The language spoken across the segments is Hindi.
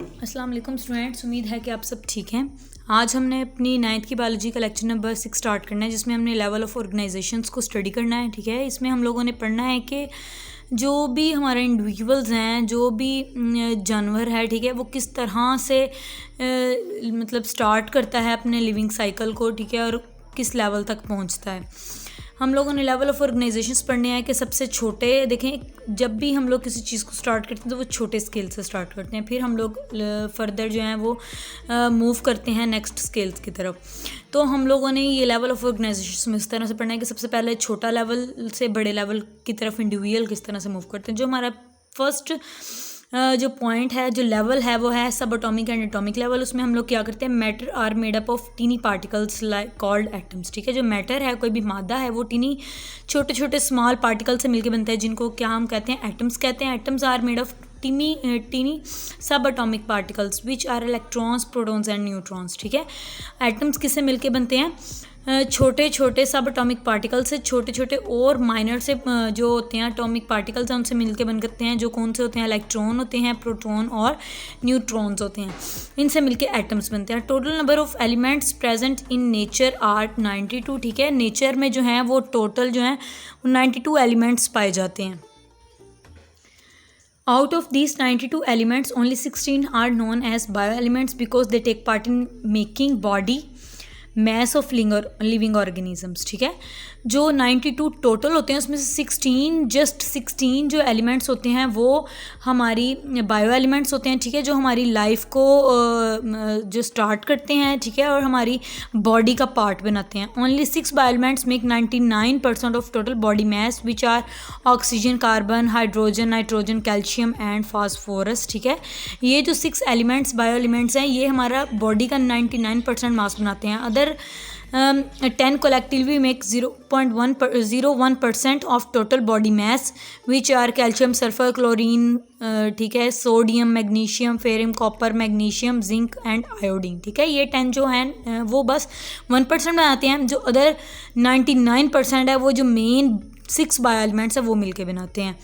अस्सलाम वालेकुम स्टूडेंट्स, उम्मीद है कि आप सब ठीक हैं। आज हमने अपनी 9th की बायोलॉजी का लेक्चर नंबर 6 स्टार्ट करना है, जिसमें हमने लेवल ऑफ ऑर्गेनाइजेशंस को स्टडी करना है। ठीक है, इसमें हम लोगों ने पढ़ना है कि जो भी हमारे इंडिविजुअल्स हैं, जो भी जानवर है, ठीक है, वो किस तरह से मतलब स्टार्ट करता है अपने लिविंग साइकिल को, ठीक है, और किस लेवल तक पहुंचता है। हम लोगों ने लेवल ऑफ ऑर्गेनाइजेशंस पढ़ने हैं कि सबसे छोटे, देखें, जब भी हम लोग किसी चीज़ को स्टार्ट करते हैं तो वो छोटे स्केल से स्टार्ट करते हैं, फिर हम लोग फर्दर जो हैं वो मूव करते हैं नेक्स्ट स्केल्स की तरफ। तो हम लोगों ने ये लेवल ऑफ ऑर्गेनाइजेशन में इस तरह से पढ़ना है कि सबसे पहले छोटा लेवल से बड़े लेवल की तरफ इंडिविजुअल किस तरह से मूव करते हैं। जो हमारा फर्स्ट जो पॉइंट है, जो लेवल है, वो है सब एटॉमिक एंड एटॉमिक लेवल। उसमें हम लोग क्या करते हैं, matter are made up of tiny particles like called atoms. ठीक है, जो मैटर है, कोई भी मादा है, वो टीनी छोटे छोटे स्मॉल पार्टिकल से मिलकर बनता है, जिनको क्या हम कहते हैं, एटम्स कहते हैं। Atoms are made of tiny sub atomic particles which are electrons, protons and neutrons. ठीक है, एटम्स किससे मिलके बनते हैं, छोटे छोटे सब एटॉमिक पार्टिकल से, छोटे छोटे और माइनर से जो होते हैं एटॉमिक पार्टिकल्स हैं, उनसे मिलके बन करते हैं। जो कौन से होते हैं, इलेक्ट्रॉन होते हैं, प्रोटॉन और न्यूट्रॉन्स होते हैं, इनसे मिलके एटम्स बनते हैं। Total number of elements present in nature are 92। ठीक है, नेचर में जो है वो टोटल जो है 92 एलिमेंट्स पाए जाते हैं। Out of these 92 elements, only 16 are known as bioelements because they take part in making body mass of living organisms। ठीक है, जो 92 टोटल होते हैं उसमें से 16 जो एलिमेंट्स होते हैं वो हमारी बायो एलिमेंट्स होते हैं। ठीक है, जो हमारी लाइफ को जो स्टार्ट करते हैं, ठीक है, और हमारी बॉडी का पार्ट बनाते हैं। Only 6 bio elements make 99% of total body mass which are oxygen, carbon, hydrogen, nitrogen, calcium and phosphorus. ठीक है, ये जो 6 एलिमेंट्स, बायो एलिमेंट्स हैं, ये हमारा बॉडी का 99% मास बनाते हैं। Other 10 collectively make 0.01% of total body mass which are calcium, sulfur, chlorine, ठीक है, sodium, magnesium, Ferium, copper, magnesium, zinc and iodine. ठीक है, ये 10 जो हैं वो बस 1% बनाते हैं। जो अदर 99% है वो जो मेन 6 बायो एलिमेंट्स है वो मिलके बनाते हैं।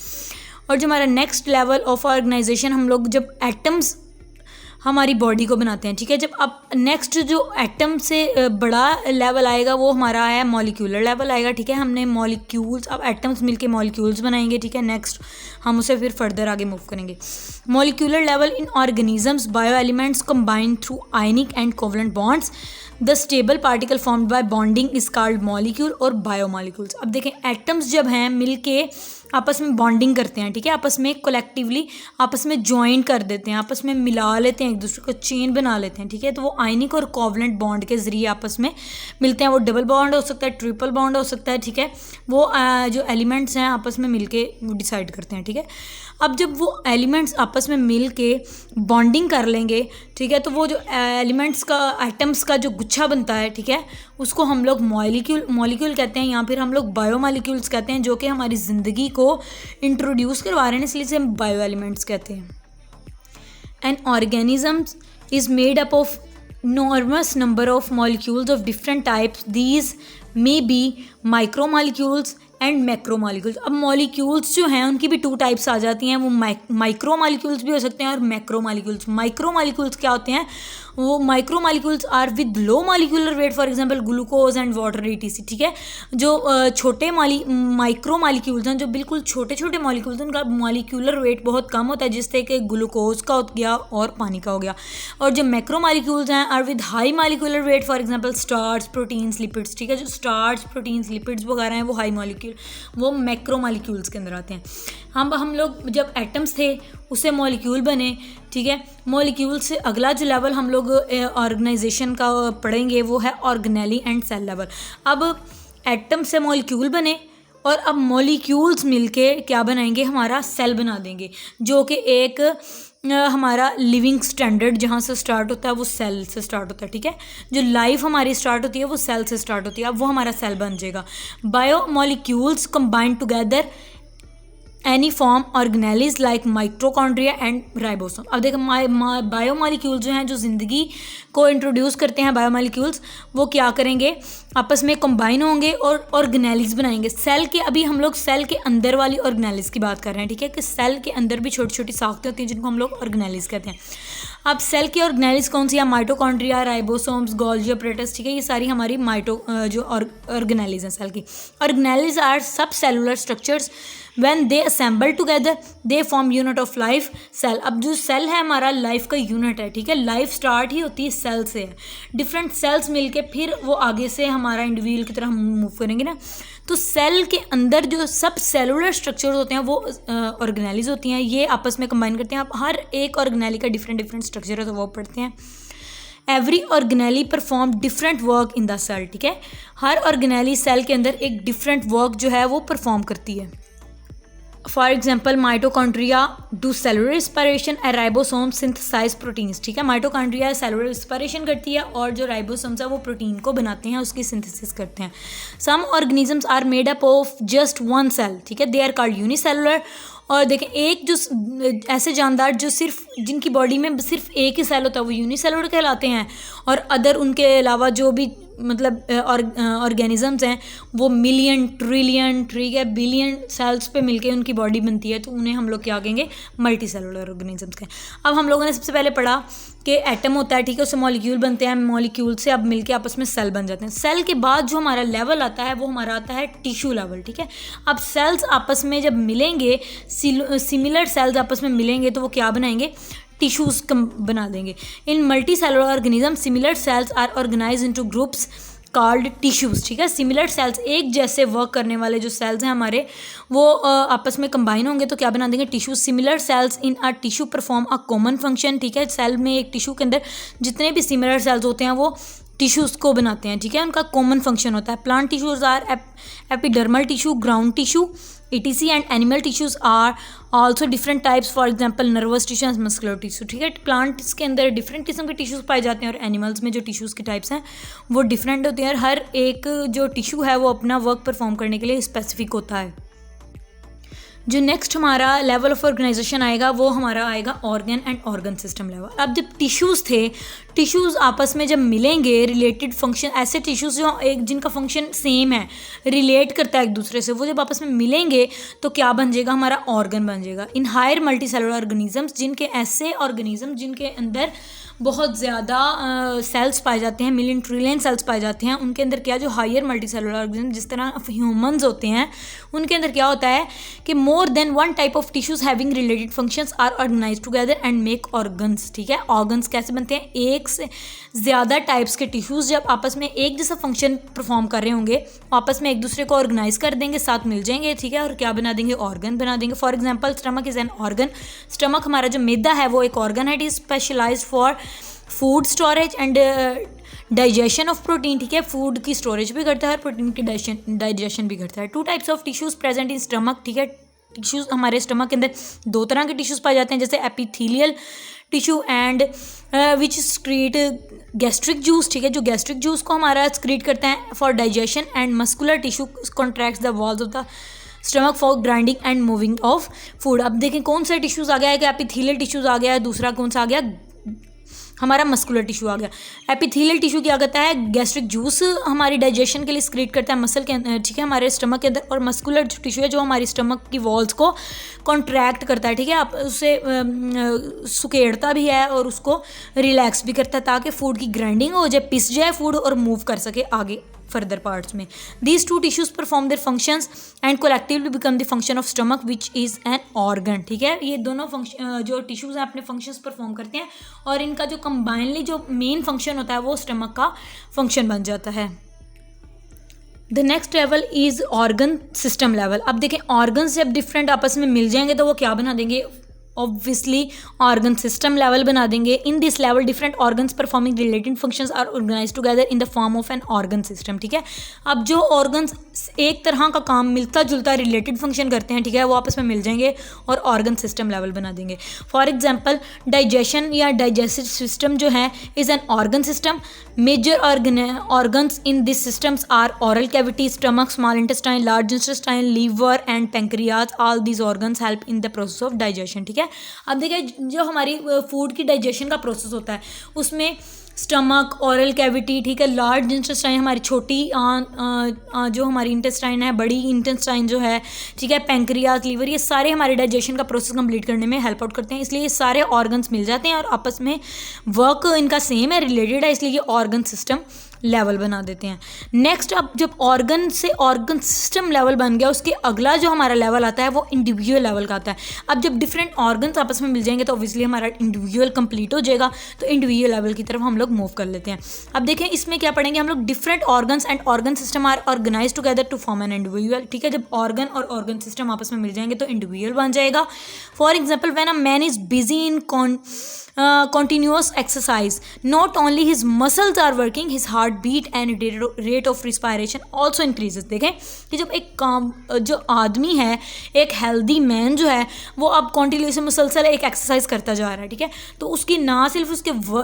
और जो हमारा नेक्स्ट लेवल ऑफ ऑर्गेनाइजेशन, हम लोग जब एटम्स हमारी बॉडी को बनाते हैं। ठीक है, जब अब नेक्स्ट जो एटम से बड़ा लेवल आएगा वो हमारा है मॉलिक्यूलर लेवल आएगा। ठीक है, हमने मॉलिक्यूल्स, अब एटम्स मिलके मॉलिक्यूल्स बनाएंगे। ठीक है, नेक्स्ट हम उसे फिर फर्दर आगे मूव करेंगे। Molecular level in organisms, bio elements combined through ionic and covalent bonds, the stable particle formed by bonding is called molecule और बायोमॉलिक्यूल्स। अब देखें, एटम्स जब हैं मिलके आपस में बॉन्डिंग करते हैं, ठीक है, आपस में कोलेक्टिवली आपस में ज्वाइन कर देते हैं, आपस में मिला लेते हैं, एक दूसरे को चेन बना लेते हैं। ठीक है, तो वो आयनिक और कोवलेंट बॉन्ड के ज़रिए आपस में मिलते हैं। वो डबल बॉन्ड हो सकता है, ट्रिपल बॉन्ड हो सकता है। ठीक है, वो जो एलिमेंट्स हैं आपस में मिलके वो डिसाइड करते हैं। ठीक है, अब जब वो एलिमेंट्स आपस में मिल के बॉन्डिंग कर लेंगे, ठीक है, तो वो जो एलिमेंट्स का, एटम्स का जो गुच्छा बनता है, ठीक है, उसको हम लोग मॉलिक्यूल कहते हैं, या फिर हम लोग बायोमॉलिक्यूल्स कहते हैं, जो कि हमारी ज़िंदगी को इंट्रोड्यूस करवा रहे हैं, इसलिए से हम बायो एलिमेंट्स कहते हैं। An organism is made up of enormous number of molecules of different types. These may be micromolecules and macromolecules. अब मॉलिक्यूल्स जो हैं उनकी भी 2 टाइप्स आ जाती हैं, वो माइक्रोमॉलिक्यूल्स भी हो सकते हैं और मैक्रोमॉलिक्यूल्स। माइक्रोमॉलिक्यूल्स क्या होते हैं, वो micromolecules are with low molecular weight, for example glucose and water etc। ठीक है, जो छोटे माइक्रोमॉलिक्यूल्स हैं, जो बिल्कुल छोटे छोटे मॉलिक्यूल्स हैं, उनका मॉलिक्यूलर वेट बहुत कम होता है, जिससे कि ग्लूकोज का हो गया और पानी का हो गया। और जो मैक्रोमॉलिक्यूल्स हैं are with high molecular weight, for example starch, proteins, lipids. ठीक है, जो स्टार्च, प्रोटीन्स, लिपिड्स वगैरह हैं वो हाई मॉलिक्यूल, वो मैक्रोमॉलिक्यूल्स के अंदर आते हैं। हम लोग जब एटम्स थे उससे मॉलिक्यूल बने। ठीक है, मॉलिक्यूल से अगला जो लेवल हम लोग ऑर्गेनाइजेशन का पढ़ेंगे वो है ऑर्गेनेली एंड सेल लेवल। अब एटम से मॉलिक्यूल बने और अब मॉलिक्यूल्स मिलके क्या बनाएंगे, हमारा सेल बना देंगे, जो कि एक हमारा लिविंग स्टैंडर्ड जहाँ से स्टार्ट होता है वो सेल से स्टार्ट होता है। ठीक है, जो लाइफ हमारी स्टार्ट होती है वो सेल से स्टार्ट होती है, अब वो हमारा सेल बन जाएगा। Bio molecules combined together any form organelles like mitochondria and ribosome. अब देखो बायोमॉलिक्यूल्स जो हैं, जो ज़िंदगी को इंट्रोड्यूस करते हैं, बायोमॉलिक्यूल्स वो क्या करेंगे, आपस में कंबाइन होंगे और ऑर्गेनेलिज बनाएंगे। सेल के, अभी हम लोग सेल के अंदर वाली ऑर्गेनेलिज की बात कर रहे हैं, ठीक है, कि सेल के अंदर भी छोटी छोटी साख्तें होती हैं जिनको हम लोग ऑर्गेनेलिज कहते हैं। अब सेल की ऑर्गेनेलिज कौन सी है, माइटोकॉन्ड्रिया, राइबोसोम्स, गोल्गी apparatus, ठीक है, ये सारी हमारी जो ऑर्गेनेलिज हैं सेल की। ऑर्गेनेलिज आर सब cellular structures when they assemble together they form unit of life cell। अब जो सेल है हमारा लाइफ का यूनिट है, ठीक है, लाइफ स्टार्ट ही होती है सेल से है। डिफरेंट सेल्स मिलके फिर वो आगे से हमारा इंडिविजुअल की तरह मूव करेंगे ना। तो सेल के अंदर जो सब सेलुलर स्ट्रक्चर्स होते हैं वो ऑर्गेनेलिज होती हैं, ये आपस में कंबाइन करते हैं। अब हर एक ऑर्गेनेली का डिफरेंट स्ट्रक्चर है तो वो पढ़ते हैं। Every organelle perform different work in the cell, ठीक है, हर ऑर्गेनेली सेल के अंदर एक डिफरेंट वर्क जो है वो परफॉर्म करती है। For example mitochondria do cellular respiration and ribosome synthesize proteins, ठीक है, माइटोकॉन्ड्रिया सेलुलर रिस्पायरेशन करती है और जो राइबोसोम्स है वो प्रोटीन को बनाते हैं, उसकी सिंथेसिस करते हैं। Some organisms are made up of just one cell, ठीक है, दे आर कॉल्ड यूनिसेलुलर। और देखें, एक जो ऐसे जानदार जो सिर्फ जिनकी बॉडी में सिर्फ एक ही सेल होता है वो यूनिसेलुलर कहलाते हैं, और अदर उनके अलावा जो भी मतलब ऑर्गेनिजम्स हैं वो मिलियन, ट्रिलियन, ठीक है, बिलियन सेल्स पे मिलके उनकी बॉडी बनती है, तो उन्हें हम लोग क्या कहेंगे, मल्टी सेलुलर ऑर्गेनिजम्स के। अब हम लोगों ने सबसे पहले पढ़ा कि एटम होता है, ठीक है, उससे मॉलिक्यूल बनते हैं, मॉलिक्यूल से अब मिलके आपस में सेल बन जाते हैं। सेल के बाद जो हमारा लेवल आता है वो हमारा आता है टिश्यू लेवल, ठीक है। अब सेल्स आपस में जब मिलेंगे, सिमिलर सेल्स आपस में मिलेंगे तो वो क्या बनाएंगे, टिश्यूज़ बना देंगे। In multi cellular organism similar cells are organize into groups called tissues, ठीक है। सिमिलर सेल्स, एक जैसे वर्क करने वाले जो सेल्स हैं हमारे वो आपस में कंबाइन होंगे तो क्या बना देंगे, tissues. Similar sales in a tissue perform a common function, ठीक है, सेल में एक टिश्यू के अंदर जितने भी सिमिलर सेल्स होते हैं वो टिश्यूज़ को बनाते हैं, ठीक है, उनका कॉमन फंक्शन होता है। Plant tissues are epidermal tissue, ground tissue, ETC, and animal tissues are also different types, for example nervous tissue and muscular tissue, ठीक है। प्लांट्स के अंदर डिफरेंट किस्म के टिश्यूज़ पाए जाते हैं और एनिमल्स में जो टिश्यूज़ के टाइप्स हैं वो डिफरेंट होते हैं, और हर एक जो टिश्यू है वो अपना वर्क परफॉर्म करने के लिए स्पेसिफिक होता है। जो नेक्स्ट हमारा लेवल ऑफ ऑर्गेनाइजेशन आएगा वो हमारा आएगा organ and organ system level. अब जब टिश्यूज़ थे, टिश्यूज़ आपस में जब मिलेंगे, रिलेटेड फंक्शन, ऐसे टिश्यूज़ जो एक जिनका फंक्शन सेम है, रिलेट करता है एक दूसरे से, वो जब आपस में मिलेंगे तो क्या बन जाएगा, हमारा ऑर्गन बन जाएगा। In higher multicellular organisms, जिनके ऐसे ऑर्गेनिज्म जिनके अंदर बहुत ज़्यादा सेल्स पाए जाते हैं, मिलियन ट्रिलियन सेल्स पाए जाते हैं, उनके अंदर क्या, जो हायर मल्टी सेलुलर ऑर्गेनिज्म जिस तरह ह्यूमंस होते हैं, उनके अंदर क्या होता है कि more than one type of tissues having related functions are organized together and make organs, ठीक है। ऑर्गन्स कैसे बनते हैं, एक से ज़्यादा टाइप्स के टिश्यूज़ जब आपस में एक जैसा फंक्शन परफॉर्म कर रहे होंगे, आपस में एक दूसरे को ऑर्गेनाइज कर देंगे, साथ मिल जाएंगे, ठीक है, और क्या बना देंगे, ऑर्गन बना देंगे। For example stomach is an organ. Stomach हमारा जो मैदा है वो एक ऑर्गन है, it is specialized for food storage and digestion of protein, ठीक है, फूड की स्टोरेज भी करता है और प्रोटीन की डाइजेशन भी करता है। Two types of tissues present in stomach, ठीक है, टिश्यूज़ हमारे स्टमक के अंदर दो तरह के टिश्यूज़ पाए जाते हैं, जैसे epithelial tissue and which स्क्रीट gastric juice, ठीक है, जो गैस्ट्रिक जूस को हमारा स्क्रीट करता है for digestion, and muscular tissue contracts the walls of the stomach for grinding and moving of food. अब देखें कौन सा टिश्यूज़ आ गया है, कि एपिथेलियल टिश्यूज़ आ गया है, दूसरा कौन सा आ गया, हमारा मस्कुलर टिश्यू आ गया। एपिथेलियल टिश्यू क्या करता है, गैस्ट्रिक जूस हमारी डाइजेशन के लिए स्क्रीट करता है मसल के अंदर, ठीक है, हमारे स्टमक के अंदर, और मस्कुलर टिश्यू है जो हमारी स्टमक की वॉल्स को कॉन्ट्रैक्ट करता है, ठीक है, आप उसे सुकेड़ता भी है और उसको रिलैक्स भी करता है ताकि फूड की ग्राइंडिंग हो जाए, पिस जाए फूड और मूव कर सके आगे फर्दर पार्ट्स में। These two tissues perform their functions and collectively become the function of stomach which is an organ, ठीक है। ये दोनों फंक्शन जो टिश्यूज हैं अपने फंक्शंस परफॉर्म करते हैं और इनका जो कंबाइनली जो मेन फंक्शन होता है वो स्टमक का फंक्शन बन जाता है। The next level is organ system level. अब देखें ऑर्गन्स जब डिफरेंट आपस में मिल जाएंगे तो वो क्या बना देंगे, ऑब्वियसली ऑर्गन सिस्टम लेवल बना देंगे। In this level different organs performing related functions are organized together in the form of an organ system, ठीक है। अब जो ऑर्गन्स एक तरह का काम मिलता जुलता रिलेटेड फंक्शन करते हैं, ठीक है, वो आपस में मिल जाएंगे और ऑर्गन सिस्टम लेवल बना देंगे। फॉर एग्जांपल डाइजेशन या डाइजेस्टिव सिस्टम जो है is an organ system. Major organs in this systems are oral cavity, stomach, small intestine, large intestine, liver and pancreas. All these organs help in the process of digestion, ठीक है। अब देखिए जो हमारी फूड की डाइजेशन का प्रोसेस होता है उसमें स्टमक, ओरल कैविटी, ठीक है, लार्ज इंटेस्टाइन हमारी छोटी जो हमारी इंटेस्टाइन है, बड़ी इंटेस्टाइन जो है, ठीक है, पेंक्रियाज, लीवर, ये सारे हमारे डाइजेशन का प्रोसेस कंप्लीट करने में हेल्प आउट करते हैं। इसलिए ये सारे ऑर्गन्स मिल जाते हैं और आपस में वर्क इनका सेम है, रिलेटेड है, इसलिए ये ऑर्गन सिस्टम लेवल बना देते हैं। नेक्स्ट, अब जब ऑर्गन से ऑर्गन सिस्टम लेवल बन गया, उसके अगला जो हमारा लेवल आता है वो इंडिविजुअल लेवल का आता है। अब जब डिफरेंट ऑर्गन्स आपस में मिल जाएंगे तो ऑब्वियसली हमारा इंडिविजुअल कंप्लीट हो जाएगा, तो इंडिविजुअल लेवल की तरफ हम लोग मूव कर लेते हैं। अब देखें इसमें क्या पढ़ेंगे हम लोग, different organs and organ system are organize together to form an individual, ठीक है। जब ऑर्गन और ऑर्गन सिस्टम आपस में मिल जाएंगे तो इंडिविजुअल बन जाएगा। For example when a man is busy in continuous exercise, not only his muscles are working, his heartbeat and rate of respiration also increases। देखें कि जब एक काम जो आदमी है, एक हेल्दी मैन जो है, वो अब कॉन्टिन्यूस मुसलसल एक एक्सरसाइज करता जा रहा है, ठीक है, तो उसकी ना सिर्फ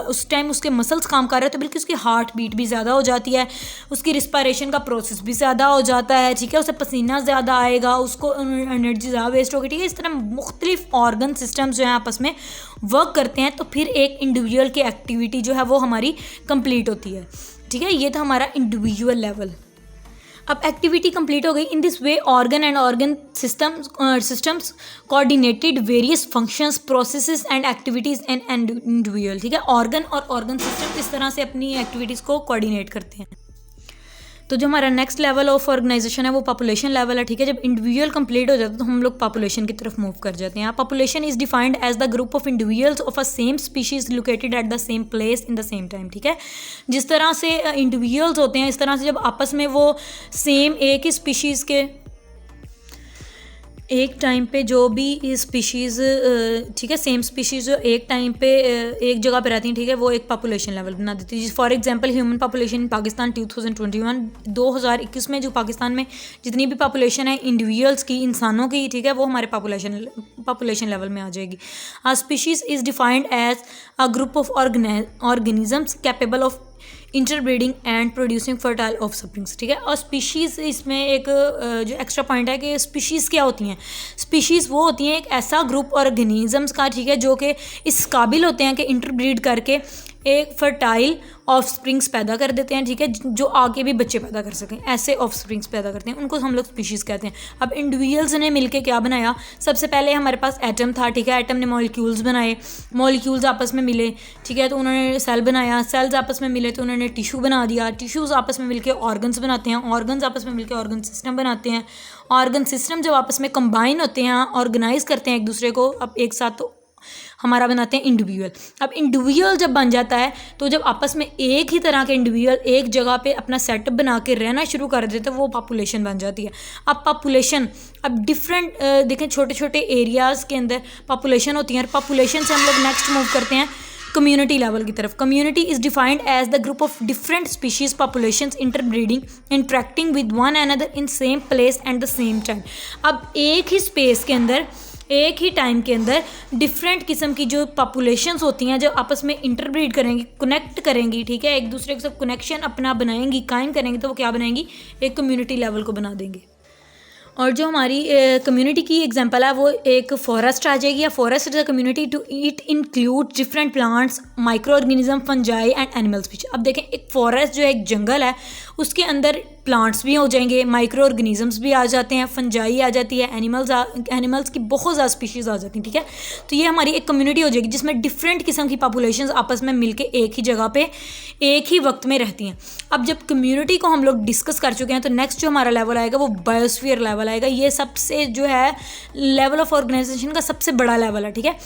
उस टाइम उसके मसल्स काम कर रहे हैं, तो बल्कि उसकी हार्ट बीट भी ज़्यादा हो जाती है, उसकी रिस्पायरेशन का प्रोसेस भी ज़्यादा हो जाता है, ठीक है, उसे पसीना ज़्यादा आएगा, उसको एनर्जी ज़्यादा वेस्ट होगी, ठीक है। इस तरह मुख्तलिफ ऑर्गन सिस्टम्स जो हैं आपस में वर्क करते हैं, तो फिर एक इंडिविजुअल की एक्टिविटी जो है वो हमारी कंप्लीट होती है, ठीक है। ये था हमारा इंडिविजुअल लेवल। अब एक्टिविटी कंप्लीट हो गई। In this way organ and organ systems coordinated various functions, processes and activities and individual, ठीक है। ऑर्गन और ऑर्गन सिस्टम इस तरह से अपनी एक्टिविटीज़ को कोऑर्डिनेट करते हैं। तो जो हमारा नेक्स्ट लेवल ऑफ ऑर्गेनाइजेशन है वो पॉपुलेशन लेवल है, ठीक है। जब इंडिविजुअल कंप्लीट हो जाता है तो हम लोग पॉपुलेशन की तरफ मूव कर जाते हैं। Population is defined as the group of individuals of a same species located at the same place in the same time, ठीक है। जिस तरह से इंडिविजुअल्स होते हैं, इस तरह से जब आपस में वो सेम एक ही स्पीशीज़ के एक टाइम पे जो भी स्पीशीज़, ठीक है, सेम स्पीशीज़ जो एक टाइम पे एक जगह पे रहती हैं, ठीक है, वो एक पॉपुलेशन लेवल बना देती है। For example human population in Pakistan 2021 में जो पाकिस्तान में जितनी भी पॉपुलेशन है इंडिविजुअल्स की, इंसानों की, ठीक है, वो हमारे पॉपुलेशन लेवल में आ जाएगी। A species is defined as a group of organisms capable of interbreeding and producing fertile offsprings, ठीक है। और स्पीशीज़ इसमें एक जो एक्स्ट्रा पॉइंट है कि स्पीशीज़ क्या होती हैं। स्पीशीज़ वो होती हैं एक ऐसा ग्रुप ऑर्गेनिजम्स का, ठीक है, जो कि इस काबिल होते हैं कि इंटरब्रीड करके एक फर्टाइल ऑफस्प्रिंग्स पैदा कर देते हैं, ठीक है, जो आगे भी बच्चे पैदा कर सकें, ऐसे ऑफस्प्रिंग्स पैदा करते हैं, उनको हम लोग स्पीशीज़ कहते हैं। अब इंडिविजुअल्स ने मिलके क्या बनाया, सबसे पहले हमारे पास एटम था, ठीक है, एटम ने मॉलिक्यूल्स बनाए, मॉलिक्यूल्स आपस में मिले, ठीक है, तो उन्होंने सेल बनाया, सेल्स आपस में मिले तो उन्होंने टिश्यू बना दिया, टिश्यूज़ आपस में मिलके ऑर्गन्स बनाते हैं, ऑर्गन्स आपस में मिलके ऑर्गन सिस्टम बनाते हैं, ऑर्गन सिस्टम जब आपस में कंबाइन होते हैं, ऑर्गेनाइज करते हैं एक दूसरे को अब एक साथ, तो हमारा बनाते हैं इंडिविजुअल। अब इंडिविजुअल जब बन जाता है तो जब आपस में एक ही तरह के इंडिविजुअल एक जगह पे अपना सेटअप बना के रहना शुरू कर देते हैं, वो पॉपुलेशन बन जाती है। अब पॉपुलेशन, अब डिफरेंट देखें छोटे छोटे एरियाज़ के अंदर पॉपुलेशन होती है, और पॉपुलेशन से हम लोग नेक्स्ट मूव करते हैं कम्युनिटी लेवल की तरफ। Community is defined as the group of different species populations interbreeding interacting with one another in same place and the same time. अब एक ही स्पेस के अंदर, एक ही टाइम के अंदर डिफरेंट किस्म की जो पॉपुलेशंस होती हैं, जो आपस में इंटरब्रीड करेंगी, कनेक्ट करेंगी, ठीक है, एक दूसरे के साथ कनेक्शन अपना बनाएंगी, कायम करेंगी, तो वो क्या बनाएंगी, एक कम्युनिटी लेवल को बना देंगे। और जो हमारी कम्युनिटी की एग्जांपल है वो एक फॉरेस्ट आ जाएगी। या forest is a community to it include different plants, microorganism, fungi and animal species. अब देखें एक फॉरेस्ट जो है एक जंगल है, उसके अंदर प्लांट्स भी हो जाएंगे, माइक्रो ऑर्गेनिजम्स भी आ जाते हैं, फंजाई आ जाती है, एनिमल्स की बहुत ज़्यादा स्पीशीज़ आ जाती हैं, ठीक है। तो ये हमारी एक कम्युनिटी हो जाएगी जिसमें डिफरेंट किस्म की पॉपुलेशंस आपस में मिलके एक ही जगह पे एक ही वक्त में रहती हैं। अब जब कम्युनिटी को हम लोग डिस्कस कर चुके हैं तो नेक्स्ट जो हमारा लेवल आएगा वो बायोस्फीयर लेवल आएगा। ये सबसे जो है लेवल ऑफ ऑर्गेनाइजेशन का सबसे बड़ा लेवल है, ठीक है।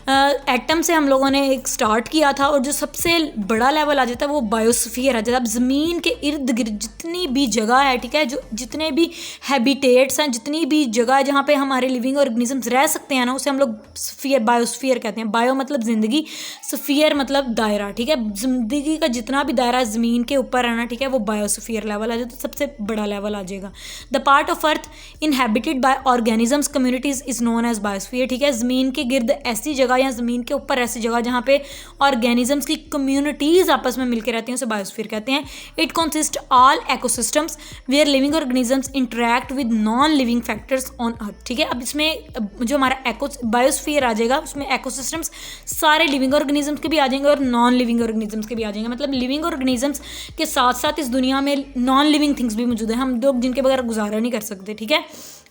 एटम से हम लोगों ने एक स्टार्ट किया था और जो सबसे बड़ा लेवल आ जाता है वो बायोस्फीयर आ जाता है। अब ज़मीन के इर्द गिर्द जितनी भी जगह है, ठीक है, जो जितने भी हैबिटेट्स हैं, जितनी भी जगह है जहाँ पे हमारे लिविंग ऑर्गेनिजम्स रह सकते हैं ना, उसे हम लोग स्फीयर, बायोस्फीयर कहते हैं। बायो मतलब ज़िंदगी, स्फीयर मतलब दायरा, ठीक है। ज़िंदगी का जितना भी दायरा ज़मीन के ऊपर है ना, ठीक है, वो बायोस्फीयर लेवल आ जाता है, सबसे बड़ा लेवल आ जाएगा। The part of earth inhabited by organisms communities is known as biosphere, ठीक है। ज़मीन के गिर्द ऐसी जगह या ज़मीन के ऊपर ऐसी जगह जहाँ पे ऑर्गेनिजम्स की कम्युनिटीज़ आपस में मिलकर रहती हैं, उसे बायोस्फीयर कहते हैं। It consist all ecosystems where living organisms interact with non living factors on earth, ठीक है। अब इसमें जो हमारा बायोस्फीयर आ जाएगा, उसमें इकोसिस्टम्स सारे लिविंग ऑर्गेनिजम्स के भी आ जाएंगे और नॉन लिविंग ऑर्गेनिजम्स के भी आ जाएंगे। मतलब लिविंग ऑर्गेनिजम्स के साथ साथ इस दुनिया में नॉन लिविंग थिंग्स भी मौजूद हैं, हम लोग जिनके बगैर गुजारा नहीं कर सकते, ठीक है।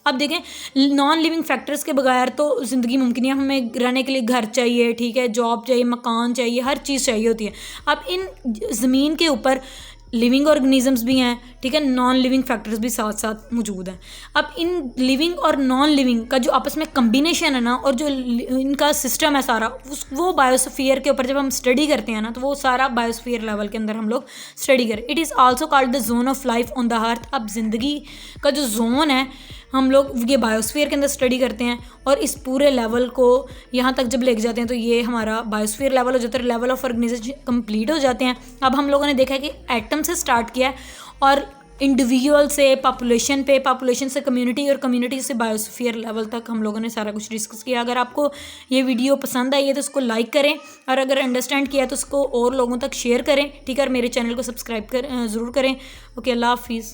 अब देखें, नॉन लिविंग फैक्टर्स के बगैर तो ज़िंदगी मुमकिन है। हमें रहने के लिए घर चाहिए, ठीक है, जॉब चाहिए, मकान चाहिए, हर चीज़ चाहिए होती है। अब इन ज़मीन के ऊपर लिविंग ऑर्गेनिजम्स भी हैं, ठीक है, नॉन लिविंग फैक्टर्स भी साथ साथ मौजूद हैं। अब इन लिविंग और नॉन लिविंग का जो आपस में कम्बिनेशन है ना, और जो इनका सिस्टम है सारा, वो बायोस्फीयर के ऊपर जब हम स्टडी करते हैं ना, तो वो सारा बायोस्फीयर लेवल के अंदर हम लोग स्टडी करें। It is also called the zone of life on the earth. अब ज़िंदगी का जो जोन है, हम लोग ये बायोस्फीयर के अंदर स्टडी करते हैं, और इस पूरे लेवल को यहाँ तक जब लेके जाते हैं तो ये हमारा बायोस्फीयर लेवल हो जाता है, लेवल ऑफ ऑर्गेनाइजेशन कंप्लीट हो जाते हैं। अब हम लोगों ने देखा है कि एटम से स्टार्ट किया है, और इंडिविजुअल से पॉपुलेशन पे, पॉपुलेशन से कम्युनिटी, और कम्युनिटी से बायोस्फीयर लेवल तक हम लोगों ने सारा कुछ डिस्कस किया। अगर आपको ये वीडियो पसंद आई है तो इसको लाइक करें, और अगर अंडरस्टैंड किया तो उसको और लोगों तक शेयर करें, ठीक है, और मेरे चैनल को सब्सक्राइब ज़रूर करें। ओके, अल्लाह हाफिज़।